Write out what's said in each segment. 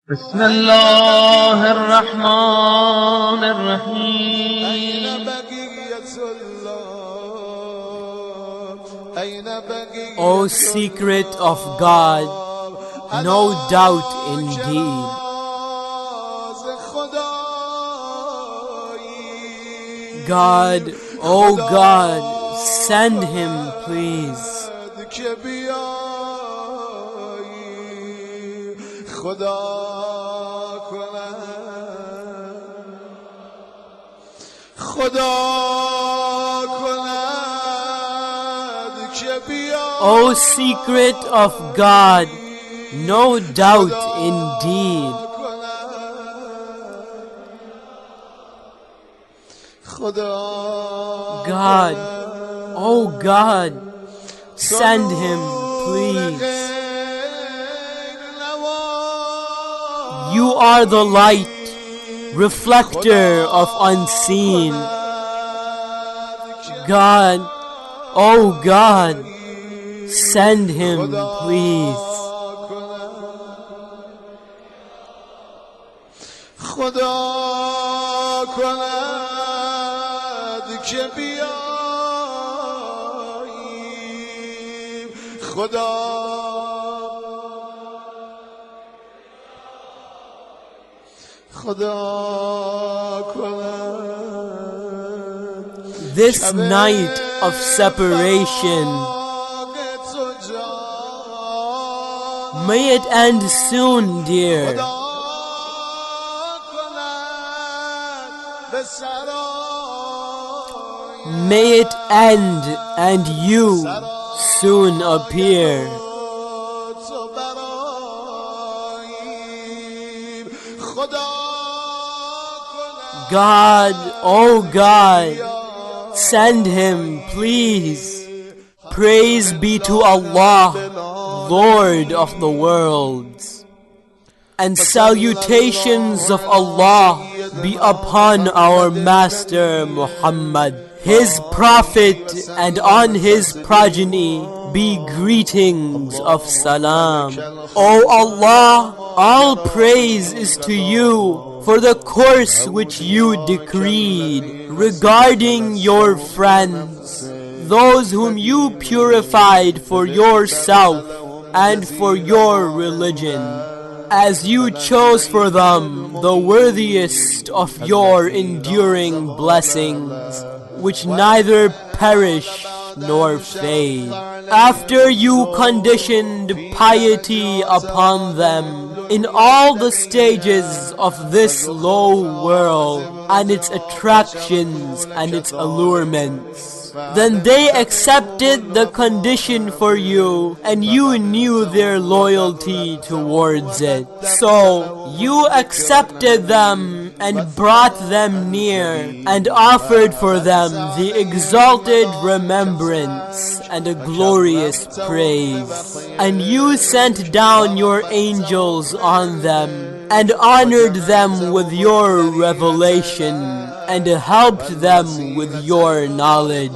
بسم الله الرحمن الرحيم. O secret of God, no doubt indeed. God, O God, send him please. O secret of God, no doubt indeed. God, O God, send him please. You are the light, reflector of unseen. God, O God, send him please. This night of separation, may it end soon, dear. May it end and you soon appear. God, oh God, send him please. Praise be to Allah, Lord of the worlds. And salutations of Allah be upon our Master Muhammad, his Prophet, and on his progeny be greetings of salam. O Allah, all praise is to you for the course which you decreed regarding your friends, those whom you purified for yourself and for your religion, as you chose for them the worthiest of your enduring blessings, which neither perish nor fade. After you conditioned piety upon them in all the stages of this low world and its attractions and its allurements, then they accepted the condition for you, and you knew their loyalty towards it. So you accepted them and brought them near and offered for them the exalted remembrance and a glorious praise. And you sent down your angels on them and honored them with your revelation and helped them with your knowledge,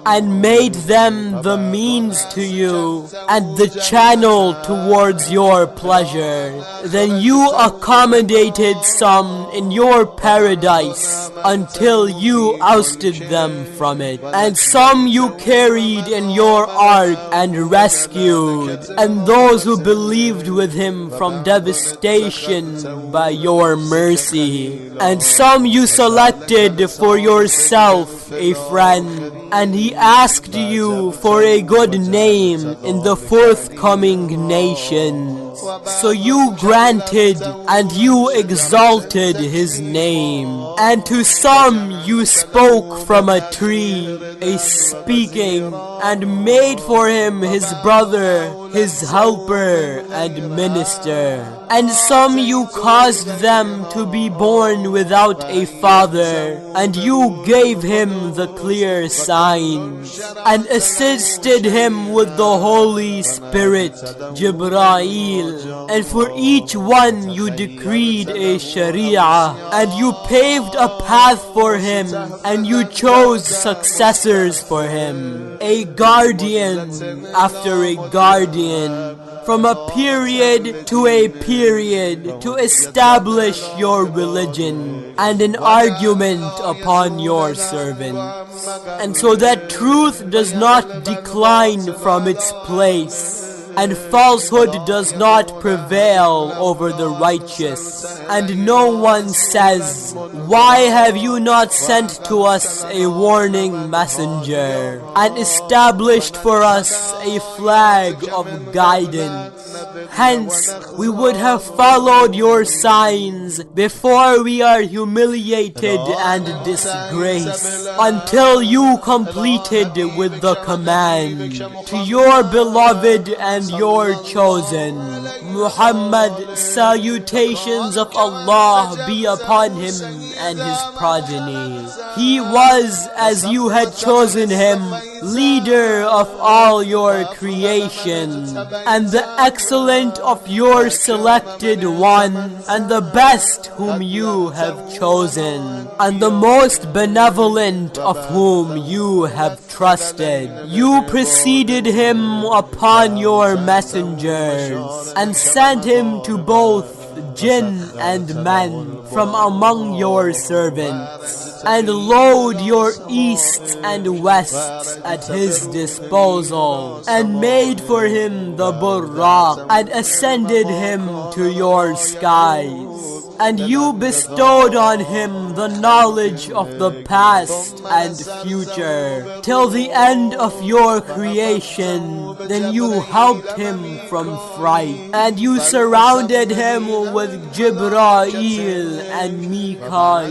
and made them the means to you and the channel towards your pleasure. Then you accommodated some in your paradise until you ousted them from it, and some you carried in your ark and rescued, and those who believed with him from devastation by your mercy, and some you selected for yourself a friend, and he asked you for a good name in the forthcoming nations. So you granted and you exalted his name. And to some you spoke from a tree, a speaking, and made for him his brother, his helper and minister. And some you caused them to be born without a father, and you gave him the clear signs, and assisted him with the Holy Spirit, Jibreel. And for each one you decreed a Sharia, and you paved a path for him, and you chose successors for him, a guardian after a guardian, from a period to a period to establish your religion and an argument upon your servants, and so that truth does not decline from its place, and falsehood does not prevail over the righteous, and no one says, "Why have you not sent to us a warning messenger, and established for us a flag of guidance? Hence, we would have followed your signs before we are humiliated and disgraced, until you completed with the command to your beloved and your chosen, Muhammad, salutations of Allah be upon him and his progeny. He was, as you had chosen him, leader of all your creation, and the excellent of your selected one, and the best whom you have chosen, and the most benevolent of whom you have trusted. You preceded him upon your messengers, and sent him to both jinn and men from among your servants, and load your easts and wests at his disposal, and made for him the buraq, and ascended him to your skies. And you bestowed on him the knowledge of the past and future, till the end of your creation. Then you helped him from fright, and you surrounded him with Jibreel and Mikael,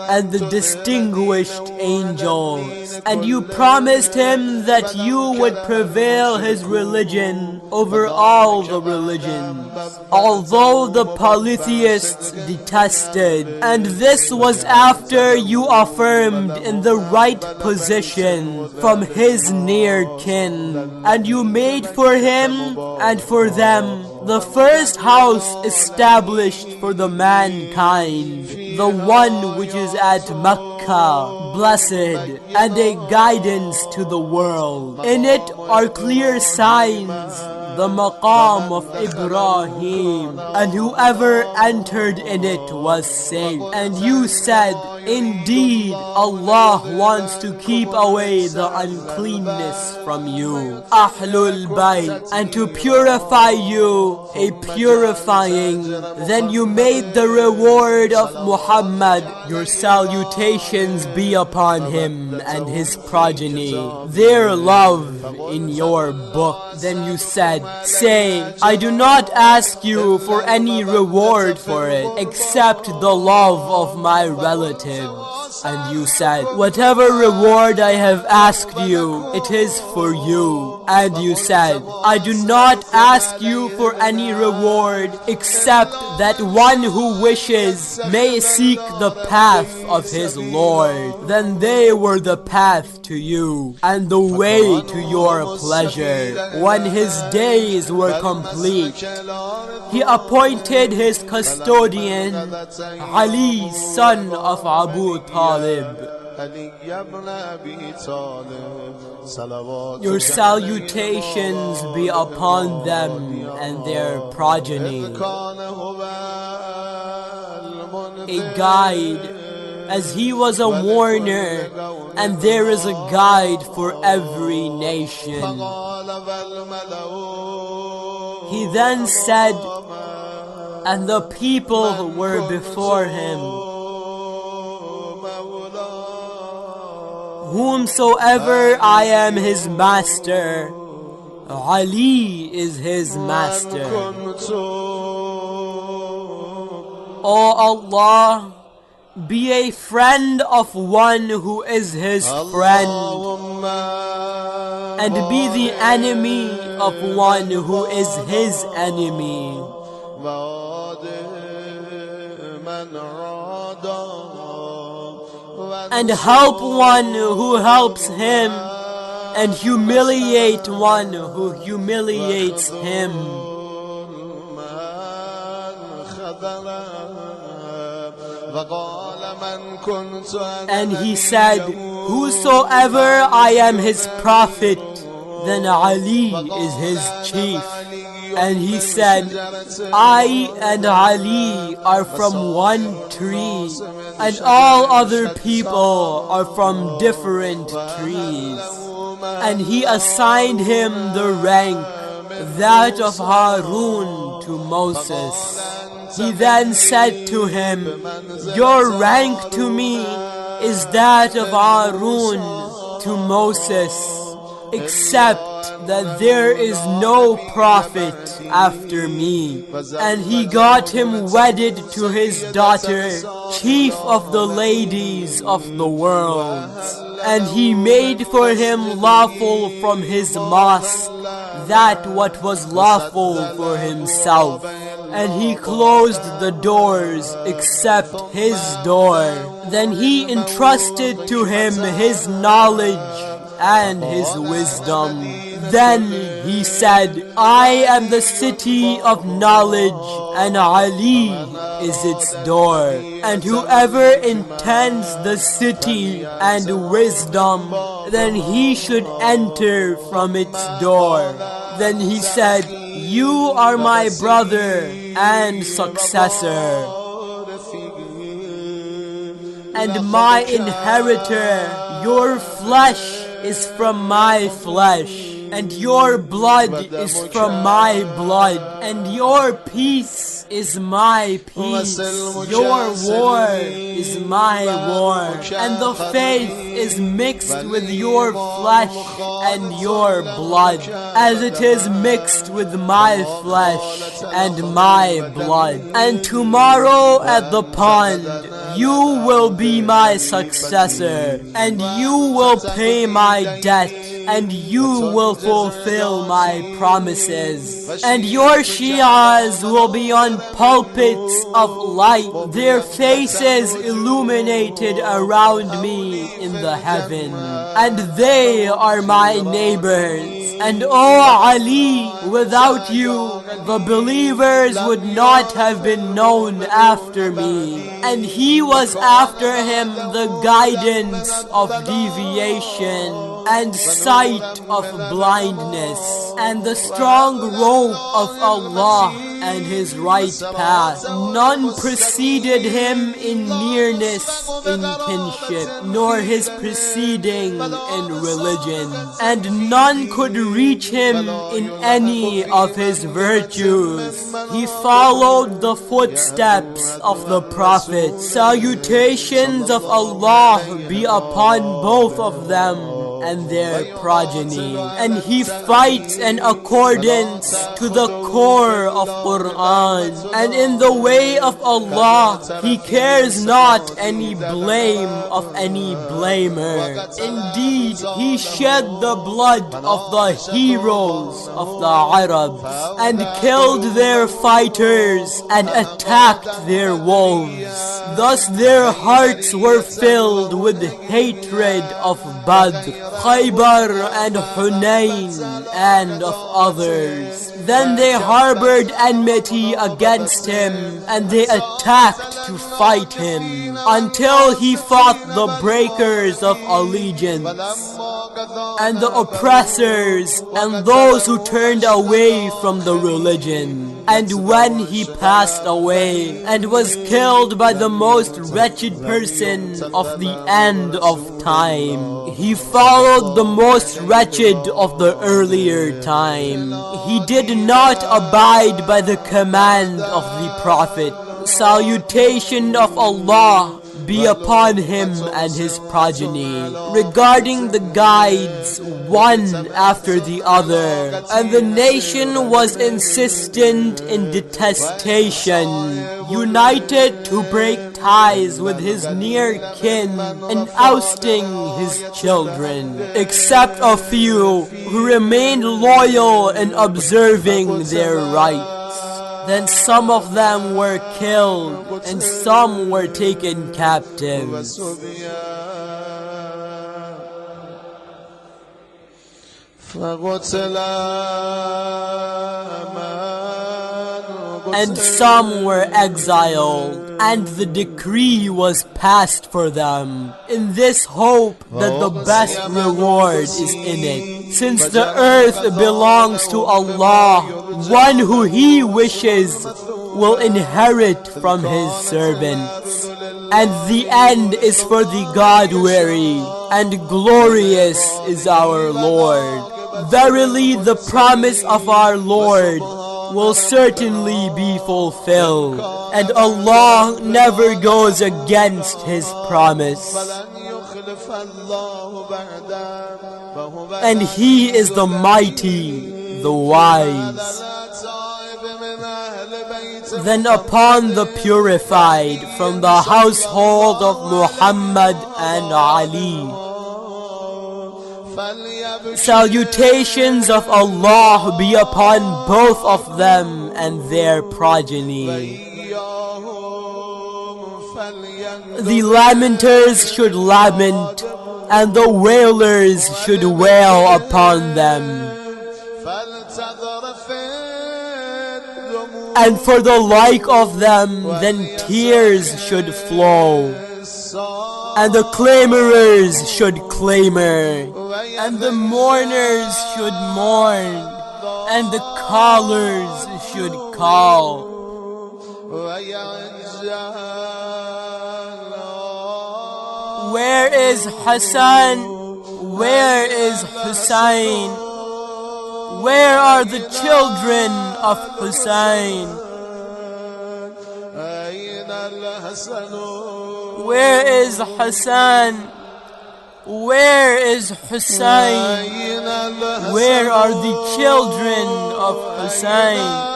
and the distinguished angels. And you promised him that you would prevail his religion over all the religions, although the polytheists detested. And this was after you affirmed in the right position from his near kin, and you made for him and for them the first house established for the mankind, the one which is at Mecca, blessed, and a guidance to the world. In it are clear signs, the maqam of Ibrahim, and whoever entered in it was saved. And you said, indeed, Allah wants to keep away the uncleanness from you, Ahlul Bayt, and to purify you a purifying. Then you made the reward of Muhammad, your salutations be upon him and his progeny, their love in your book. Then you said, say, I do not ask you for any reward for it, except the love of my relatives. And you said, whatever reward I have asked you, it is for you. And you said, I do not ask you for any reward, except that one who wishes may seek the path of his Lord. Then they were the path to you, and the way to your pleasure. When his days were complete, he appointed his custodian, Ali, son of Abu Talib. Your salutations be upon them and their progeny. A guide, as he was a warner, and there is a guide for every nation. He then said, and the people were before him, whomsoever I am his master, Ali is his master. O Allah, be a friend of one who is his friend, and be the enemy of one who is his enemy. And help one who helps him, and humiliate one who humiliates him. And he said, whosoever I am his prophet, then Ali is his chief. And he said, I and Ali are from one tree, and all other people are from different trees. And he assigned him the rank, that of Harun, to Moses. He then said to him, your rank to me is that of Harun to Moses, except that there is no prophet after me. And he got him wedded to his daughter, chief of the ladies of the world. And he made for him lawful from his mosque that what was lawful for himself. And he closed the doors except his door. Then he entrusted to him his knowledge and his wisdom. Then he said, I am the city of knowledge, and Ali is its door. And whoever intends the city and wisdom, then he should enter from its door. Then he said, you are my brother and successor, and my inheritor. Your flesh is from my flesh, and your blood is from my blood, and your peace is my peace. Your war is my war, and the faith is mixed with your flesh and your blood, as it is mixed with my flesh and my blood. And tomorrow at the pond, you will be my successor, and you will pay my debt, and you will fulfill my promises. And your Shias will be on pulpits of light, their faces illuminated around me in the heaven. And they are my neighbors. And O Ali, without you, the believers would not have been known after me. And he was after him the guidance of deviation, and sight of blindness, and the strong rope of Allah and his right path. None preceded him in nearness in kinship, nor his preceding in religion, and none could reach him in any of his virtues. He followed the footsteps of the Prophet. Salutations of Allah be upon both of them and their progeny. And he fights in accordance to the core of Quran, and in the way of Allah he cares not any blame of any blamer. Indeed, he shed the blood of the heroes of the Arabs, and killed their fighters, and attacked their wolves. Thus their hearts were filled with hatred of Badr, Khaybar and Hunayn, and of others. Then they harbored enmity against him, and they attacked to fight him, until he fought the breakers of allegiance, and the oppressors, and those who turned away from the religion. And when he passed away, and was killed by the most wretched person of the end of time, he followed the most wretched of the earlier time. He did not abide by the command of the Prophet. Salutation of Allah be upon him and his progeny, regarding the guides one after the other. And the nation was insistent in detestation, united to break ties with his near kin and ousting his children, except a few who remained loyal in observing their rights. Then some of them were killed, and some were taken captives. And some were exiled, and the decree was passed for them, in this hope that the best reward is in it. since the earth belongs to Allah, one who He wishes will inherit from His servants. And the end is for the God-weary, and glorious is our Lord. Verily the promise of our Lord will certainly be fulfilled, and Allah never goes against His promise. And He is the mighty, the wise. Then upon the purified from the household of Muhammad and Ali, salutations of Allah be upon both of them and their progeny. The lamenters should lament, and the wailers should wail upon them. And for the like of them, then tears should flow, and the clamorers should clamor, and the mourners should mourn, and the callers should call. Where is Hassan? Where is Hussein? Where are the children of Hussein? Where is Hassan? Where is Hussein? Where are the children of Hussein?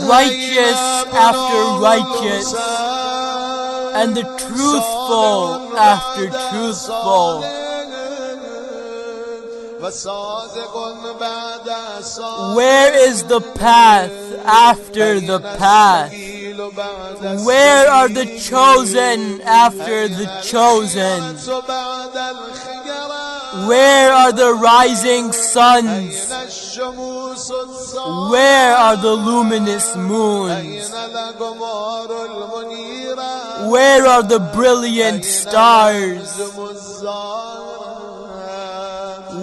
Righteous after righteous, and the truthful after truthful. Where is the path after the path? Where are the chosen after the chosen? Where are the rising suns? Where are the luminous moons? Where are the brilliant stars?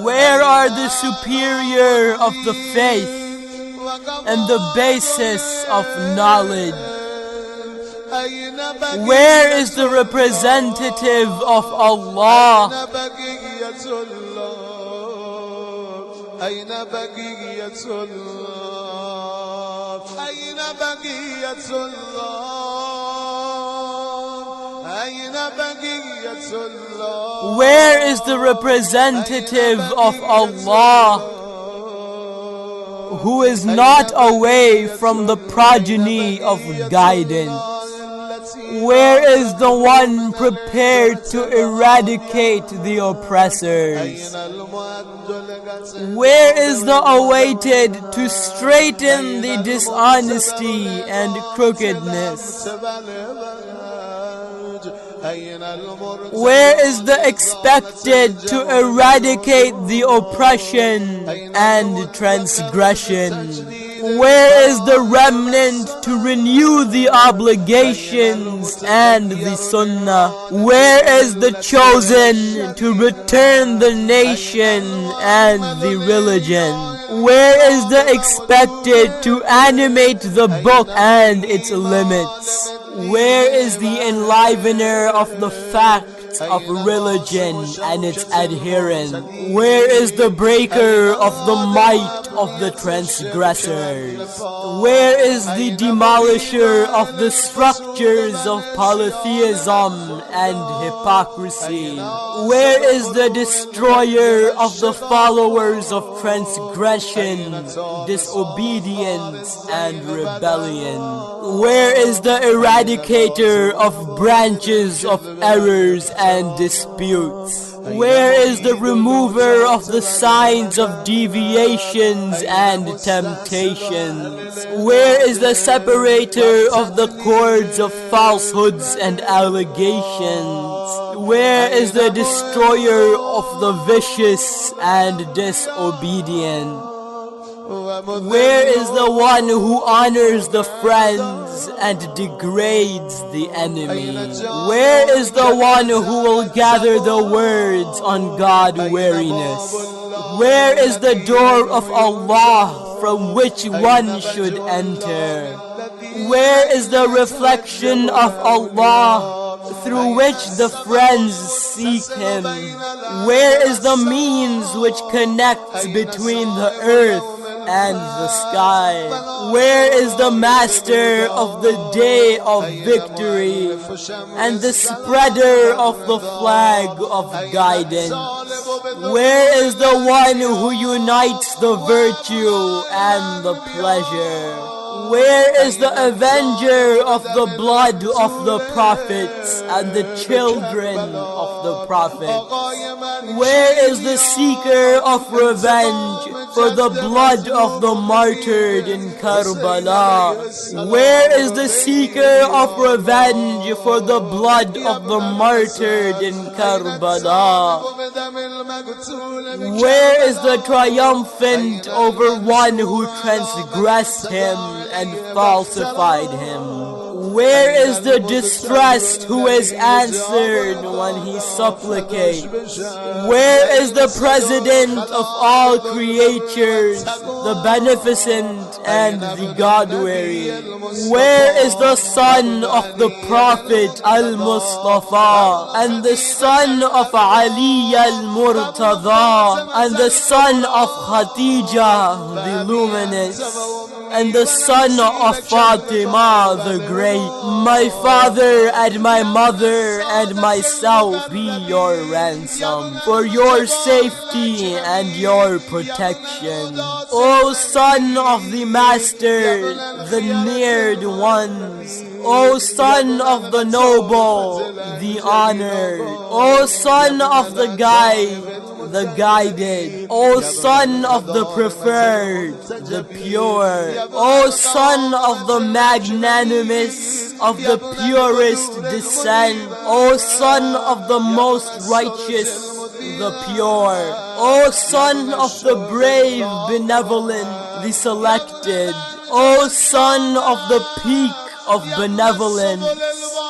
Where are the superior of the faith and the basis of knowledge? Where is the representative of Allah? Where is the representative of Allah who is not away from the progeny of guidance? Where is the one prepared to eradicate the oppressors? Where is the awaited to straighten the dishonesty and crookedness? Where is the expected to eradicate the oppression and transgression? Where is the remnant to renew the obligations and the sunnah? Where is the chosen to return the nation and the religion? Where is the expected to animate the book and its limits? Where is the enlivener of the facts of religion and its adherents? Where is the breaker of the might of the transgressors? Where is the demolisher of the structures of polytheism and hypocrisy? Where is the destroyer of the followers of transgression, disobedience, and rebellion? Where is the eradicator of branches of errors and disputes? Where is the remover of the signs of deviations and temptations? Where is the separator of the cords of falsehoods and allegations? Where is the destroyer of the vicious and disobedient? Where is the one who honors the friends and degrades the enemy? Where is the one who will gather the words on God-weariness? Where is the door of Allah from which one should enter? Where is the reflection of Allah through which the friends seek Him? Where is the means which connects between the earth and the sky? Where is the master of the day of victory and the spreader of the flag of guidance? Where is the one who unites the virtue and the pleasure? Where is the avenger of the blood of the prophets and the children of the prophets? Where is the seeker of revenge for the blood of the martyred in Karbala? Where is the seeker of revenge for the blood of the martyred in Karbala? Where is the triumphant over one who transgressed him and falsified him? Where is the distressed who is answered when he supplicates? Where is the president of all creatures, the beneficent and the God-weary? Where is the son of the Prophet Al-Mustafa and the son of Ali Al-Murtada and the son of Khadija the luminous and the son of Fatima the great? My father and my mother and myself be your ransom for your safety and your protection. O son of the master, the neared ones, O son of the noble, the honored, O son of the guide, the guided, O son of the preferred, the pure, O son of the magnanimous, of the purest descent, O son of the most righteous, the pure, O son of the brave, benevolent, the selected, O son of the peak of benevolence,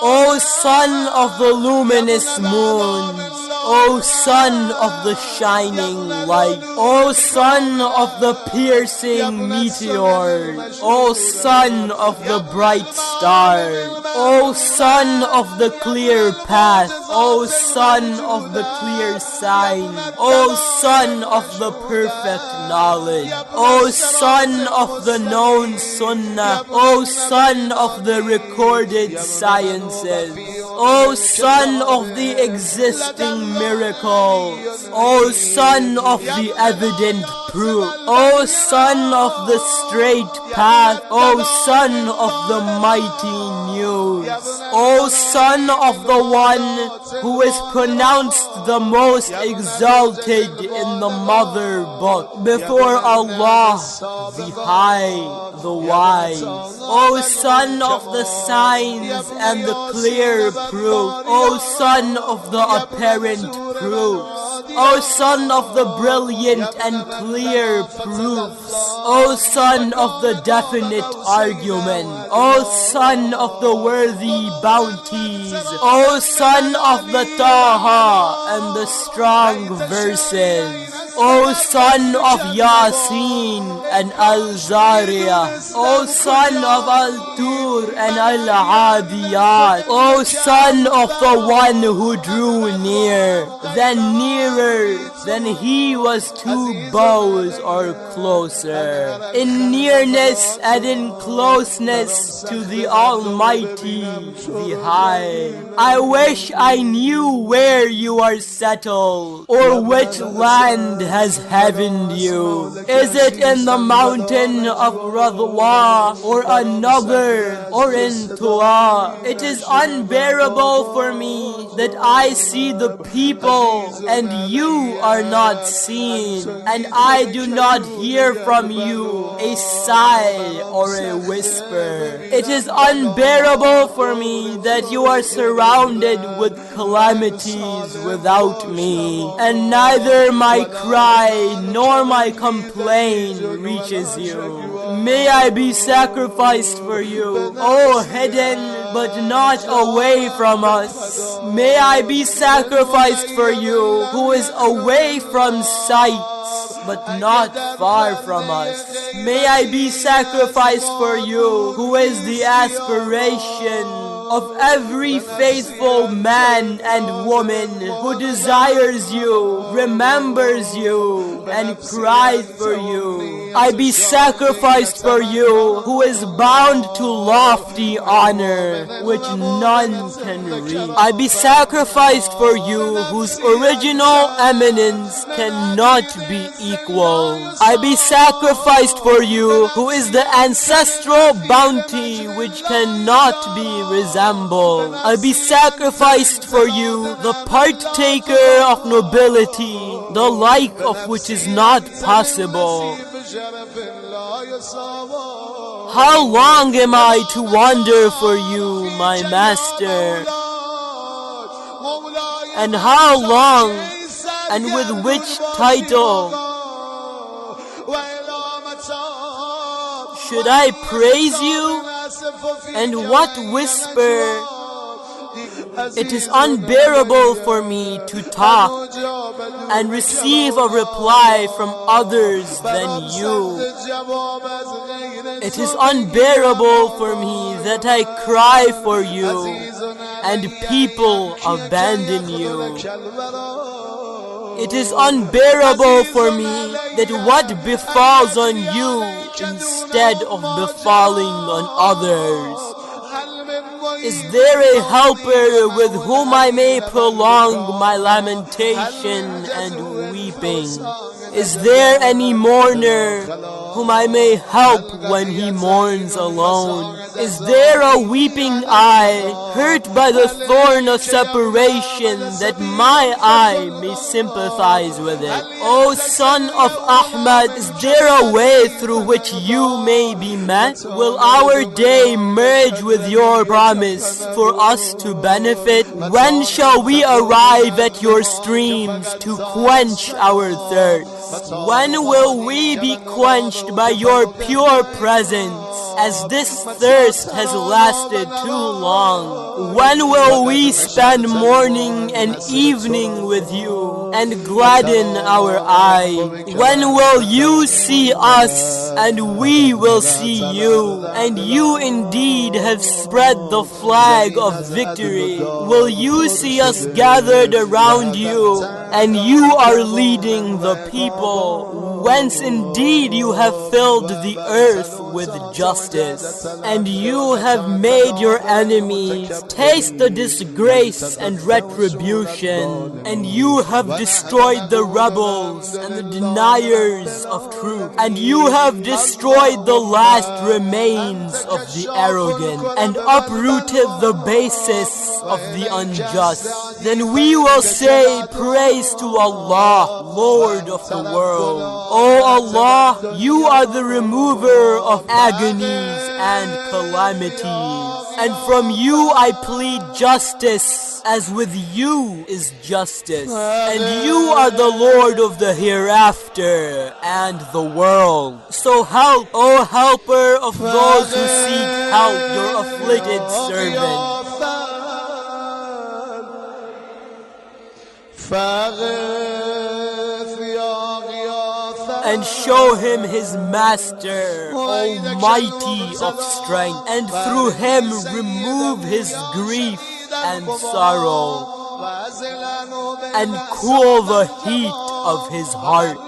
O son of the luminous moons, O son of the shining light, O son of the piercing meteors, O son of the bright stars, O son of the clear path, O son of the clear sign, O son of the perfect knowledge, O son of the known sunnah, O son of the recorded sciences, O son of the existing miracles, O son of the evident proof, O son of the straight path, O son of the mighty news, O son of the one who is pronounced the most exalted in the mother book before Allah, the high, the wise, O son of the signs and the clear proof, O son of the apparent proofs, O son of the brilliant and clear proofs, O son of the definite argument, O son of the worthy bounties, O son of the Taha and the strong verses, O son of Yasin and Al-Zariyah, O son of Al-Tur and Al-Adiyat, O son of the one who drew near, then nearer than he was two bows or closer, in nearness and in closeness to the Almighty, the High. I wish I knew where you are settled, or which land has heavened you. Is it in the mountain of Radwa, or another, or in dua. It is unbearable for me that I see the people and you are not seen, and I do not hear from you a sigh or a whisper. It is unbearable for me that you are surrounded with calamities without me, and neither my cry nor my complaint reaches you. May I be sacrificed for you, O hidden but not away from us. May I be sacrificed for you, who is away from sight but not far from us. May I be sacrificed for you, who is the aspiration of every faithful man and woman who desires you, remembers you, and cries for you. I be sacrificed for you, who is bound to lofty honor, which none can reach. I be sacrificed for you, whose original eminence cannot be equal. I be sacrificed for you, who is the ancestral bounty which cannot be resembled. I be sacrificed for you, the partaker of nobility, the like of which is not possible. How long am I to wander for you, my master? And how long, and with which title, should I praise you? And what whisper? It is unbearable for me to talk and receive a reply from others than you. It is unbearable for me that I cry for you and people abandon you. It is unbearable for me that what befalls on you instead of befalling on others. Is there a helper with whom I may prolong my lamentation and weeping? Is there any mourner whom I may help when he mourns alone? Is there a weeping eye hurt by the thorn of separation that my eye may sympathize with it? O son of Ahmad, is there a way through which you may be met? Will our day merge with your promise for us to benefit? When shall we arrive at your streams to quench our thirst? When will we be quenched by your pure presence, as this thirst has lasted too long? When will we spend morning and evening with you and gladden our eye? When will you see us and we will see you, and you indeed have spread the flag of victory? Will you see us gathered around you and you are leading the people, whence indeed you have filled the earth with justice, and you have made your enemies taste the disgrace and retribution, and you have destroyed the rebels and the deniers of truth, and you have destroyed the last remains of the arrogant, and uprooted the basis of the unjust. Then we will say, praise to Allah, Lord of the world. O Allah, you are the remover of agonies and calamities, and from you I plead justice, as with you is justice, and you are the Lord of the hereafter and the world. So help, O helper of those who seek help, your afflicted servant. And show him his master, almighty of strength, and through him remove his grief and sorrow, and cool the heat of his heart.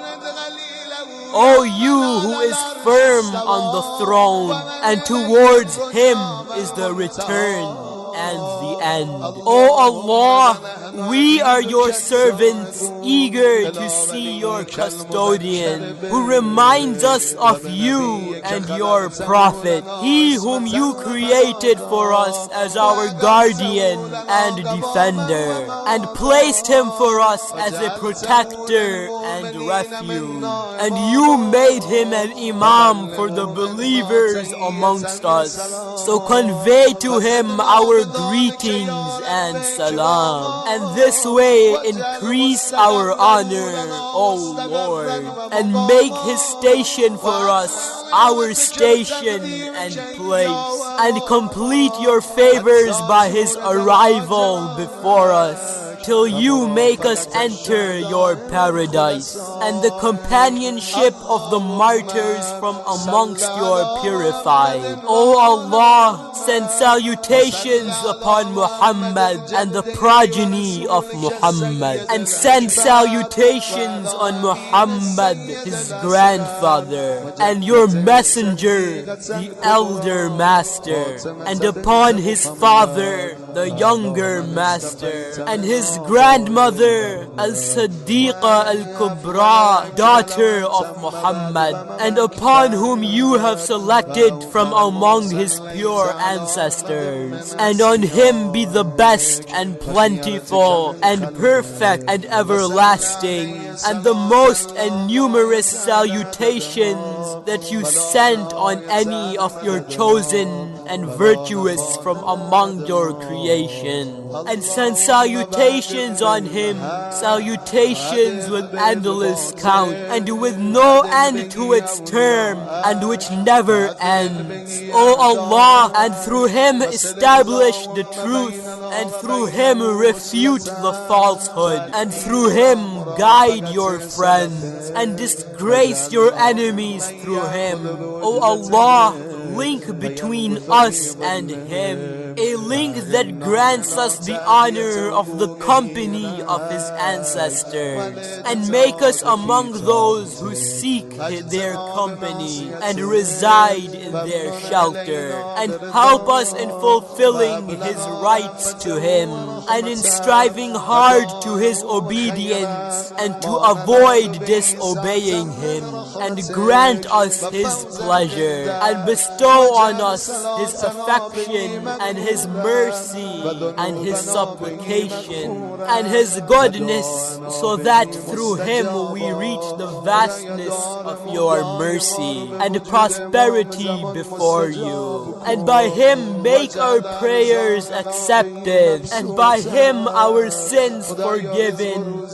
O you who is firm on the throne, and towards him is the return and the end. O Allah, We are your servants, eager to see your custodian, who reminds us of you and your prophet, he whom you created for us as our guardian and defender, and placed him for us as a protector and refuge. And you made him an imam for the believers amongst us. So convey to him our greetings and salam, and this way increase our honor, O Lord, and make his station for us our station and place, and complete your favors by his arrival before us, till you make us enter your paradise, and the companionship of the martyrs from amongst your purified. O Allah, send salutations upon Muhammad and the progeny of Muhammad, and send salutations on Muhammad, his grandfather, and your messenger, the elder master, and upon his father, the younger master, and his grandmother, Al-Siddiqa Al-Kubra, daughter of Muhammad, and upon whom you have selected from among his pure ancestors. And on him be the best and plentiful and perfect and everlasting, and the most and numerous salutations that you sent on any of your chosen and virtuous from among your creation. And send salutations on him, salutations with endless count, and with no end to its term, and which never ends. O Allah, and through him establish the truth, and through him refute the falsehood, and through him guide your friends, and disgrace your enemies through him. O Allah, link between us and him, a link that grants us the honor of the company of his ancestors, and make us among those who seek their company and reside in their shelter, and help us in fulfilling his rights to him, and in striving hard to his obedience, and to avoid disobeying him, and grant us his pleasure, and bestow on us his affection, and his mercy, and his supplication, and his goodness, so that through him we reach the vastness of your mercy and prosperity before you, and by him make our prayers accepted, and by him our sins forgiven,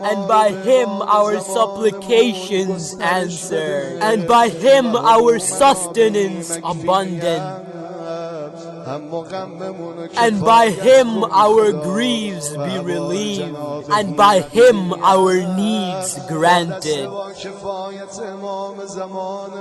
and by him our supplications answered, and by him our sustenance abundant, and by him our griefs be relieved, and by him our needs granted.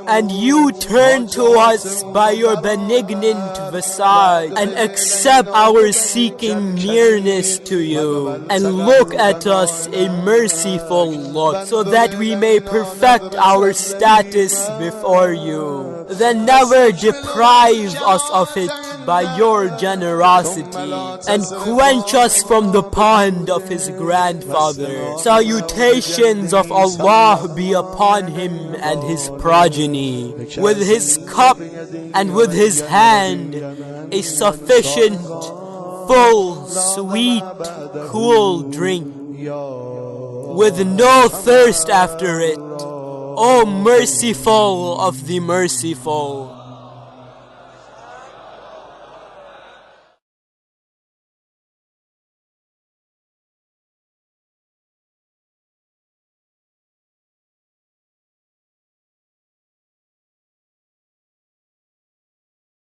And you turn to us by your benignant visage, and accept our seeking nearness to you, and look at us a merciful look, so that we may perfect our status before you. Then never deprive us of it by your generosity, and quench us from the pond of his grandfather. Salutations of Allah be upon him and his progeny, with his cup and with his hand, a sufficient, full, sweet, cool drink, with no thirst after it. O merciful of the merciful!